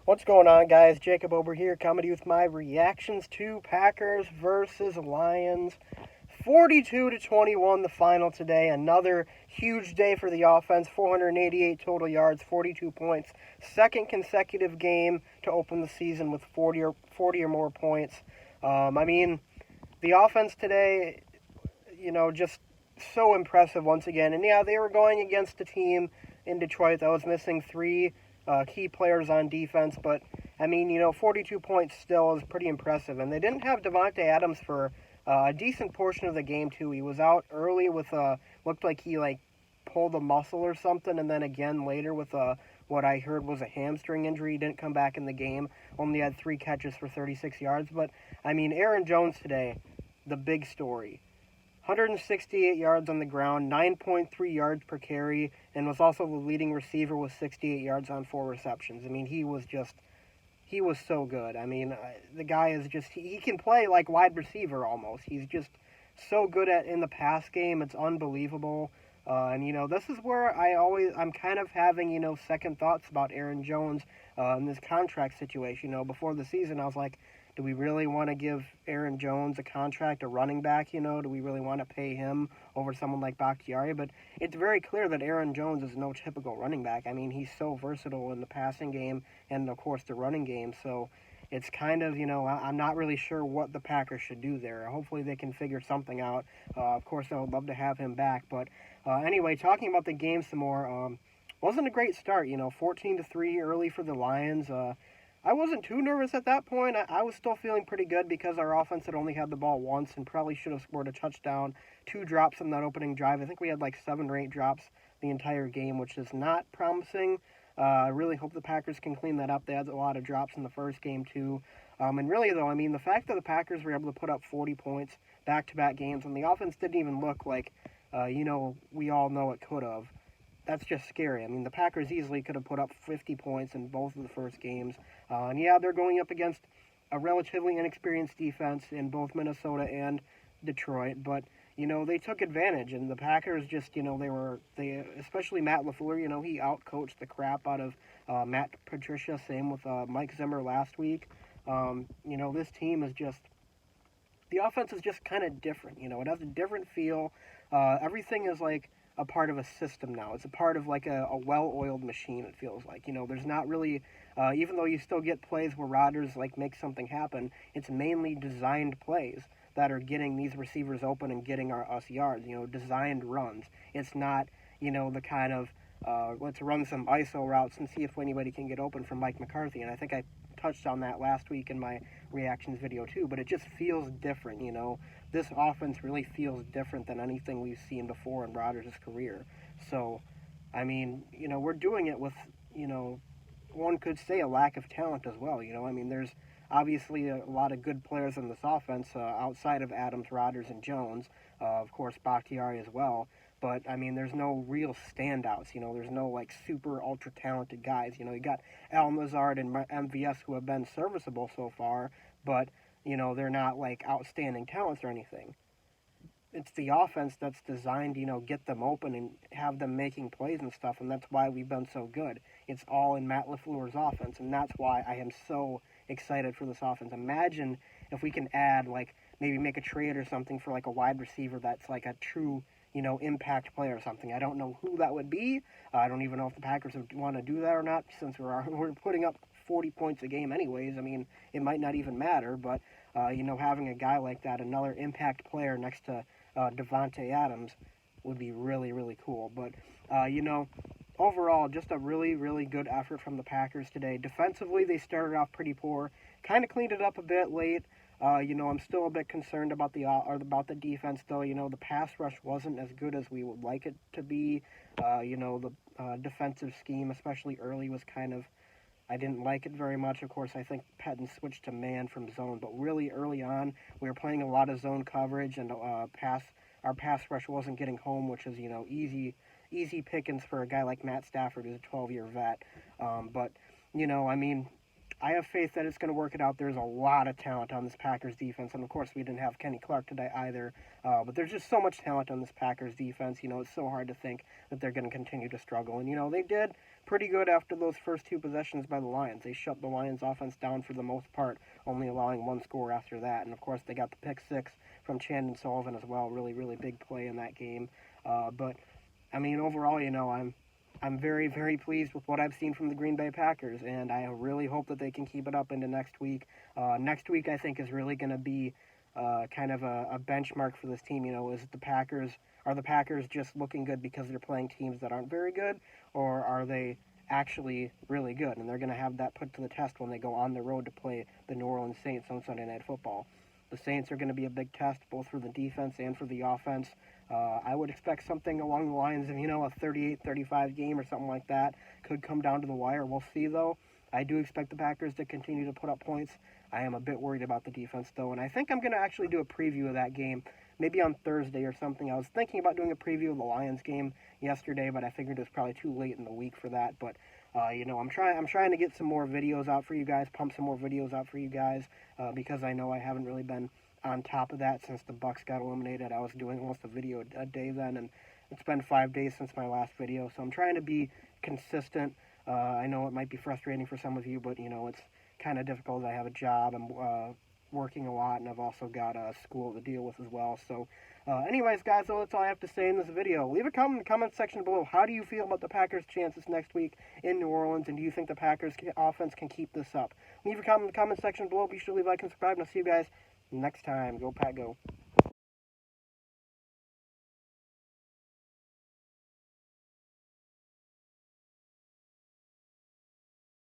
What's going on, guys? Jacob over here, coming to you with my reactions to Packers versus Lions. 42-21 the final today. Another huge day for the offense. 488 total yards, 42 points. Second consecutive game to open the season with 40 or more points. I mean, the offense today, just so impressive once again. And yeah, they were going against a team in Detroit that was missing three key players on defense, but I mean, 42 points still is pretty impressive. And they didn't have Devontae Adams for a decent portion of the game too. He was out early with looked like he pulled a muscle or something, and then again later with what I heard was a hamstring injury. He didn't come back in the game. Only had 3 catches for 36 yards. But I mean, Aaron Jones today, the big story. 168 yards on the ground, 9.3 yards per carry, and was also the leading receiver with 68 yards on 4 receptions. I mean, he was so good. I mean, the guy is just he can play like wide receiver almost. He's just so good at in the pass game. It's unbelievable. And this is where I'm kind of having second thoughts about Aaron Jones in this contract situation. Before the season, I was like, do we really want to give Aaron Jones a contract, a running back? Do we really want to pay him over someone like Bakhtiari? But it's very clear that Aaron Jones is no typical running back. I mean, he's so versatile in the passing game and, of course, the running game. So it's kind of, I'm not really sure what the Packers should do there. Hopefully they can figure something out. Of course, I would love to have him back. But anyway, talking about the game some more, wasn't a great start. 14-3 early for the Lions. I wasn't too nervous at that point. I was still feeling pretty good because our offense had only had the ball once and probably should have scored a touchdown. 2 drops on that opening drive. I think we had like 7 or 8 drops the entire game, which is not promising. I really hope the Packers can clean that up. They had a lot of drops in the first game, too. And really, though, I mean, the fact that the Packers were able to put up 40 points back-to-back games and the offense didn't even look like, we all know it could have, that's just scary. I mean, the Packers easily could have put up 50 points in both of the first games. And yeah, they're going up against a relatively inexperienced defense in both Minnesota and Detroit, but they took advantage, and the Packers just they especially Matt LaFleur, he outcoached the crap out of Matt Patricia. Same with Mike Zimmer last week. This team is just the offense is just kind of different. It has a different feel. Everything is like a part of a system now. It's a part of like a well-oiled machine. It feels like there's not really, even though you still get plays where Rodgers makes something happen. It's mainly designed plays that are getting these receivers open and getting us yards. Designed runs. It's not the kind of let's run some ISO routes and see if anybody can get open from Mike McCarthy. And I think I touched on that last week in my reactions video too. But it just feels different. This offense really feels different than anything we've seen before in Rodgers' career. So, I mean, we're doing it with, one could say a lack of talent as well. I mean, there's obviously a lot of good players in this offense outside of Adams, Rodgers, and Jones. Of course, Bakhtiari as well. But, I mean, there's no real standouts. There's no, super ultra talented guys. You got Al Lazard and MVS who have been serviceable so far, but they're not outstanding talents or anything. It's the offense that's designed, get them open and have them making plays and stuff, and that's why we've been so good. It's all in Matt LaFleur's offense, and that's why I am so excited for this offense. Imagine if we can add, maybe make a trade or something for a wide receiver that's a true, impact player or something. I don't know who that would be. I don't even know if the Packers would want to do that or not, since we're putting up 40 points a game anyways. I mean, it might not even matter, but having a guy like that, another impact player next to Devontae Adams, would be really, really cool. But, overall, just a really, really good effort from the Packers today. Defensively, they started off pretty poor, kind of cleaned it up a bit late. I'm still a bit concerned about the defense, though. The pass rush wasn't as good as we would like it to be. The defensive scheme, especially early, was kind of, I didn't like it very much. Of course, I think Pettin switched to man from zone, but really early on, we were playing a lot of zone coverage, and our pass rush wasn't getting home, which is easy pickings for a guy like Matt Stafford, who's a 12-year vet. But I mean, I have faith that it's going to work it out. There's a lot of talent on this Packers defense, and of course, we didn't have Kenny Clark today either. But there's just so much talent on this Packers defense. It's so hard to think that they're going to continue to struggle, and they did pretty good after those first two possessions by the Lions. They shut the Lions offense down for the most part, only allowing one score after that. And of course, they got the pick six from Chandon Sullivan as well. Really, really big play in that game. But I mean, overall, I'm very, very pleased with what I've seen from the Green Bay Packers, and I really hope that they can keep it up into next week. Next week, I think, is really going to be kind of a benchmark for this team. Is the Packers just looking good because they're playing teams that aren't very good, or are they actually really good? And they're going to have that put to the test when they go on the road to play the New Orleans Saints on Sunday Night Football. The Saints are going to be a big test, both for the defense and for the offense. I would expect something along the lines of, a 38-35 game or something like that. Could come down to the wire. We'll see, though. I do expect the Packers to continue to put up points. I am a bit worried about the defense, though, and I think I'm going to actually do a preview of that game, maybe on Thursday or something. I was thinking about doing a preview of the Lions game yesterday, but I figured it was probably too late in the week for that. But I'm trying to get some more videos out for you guys, pump some more videos out for you guys, because I know I haven't really been on top of that since the Bucs got eliminated. I was doing almost a video a day then, and it's been 5 days since my last video, so I'm trying to be consistent. I know it might be frustrating for some of you, but it's kind of difficult. I have a job, I'm working a lot, and I've also got school to deal with as well. So anyways, guys, that's all I have to say in this video. Leave a comment in the comment section below. How do you feel about the Packers' chances next week in New Orleans, and do you think the Packers offense can keep this up? Leave a comment in the comment section below. Be sure to leave a like and subscribe, and I'll see you guys next time. Go Pack, go.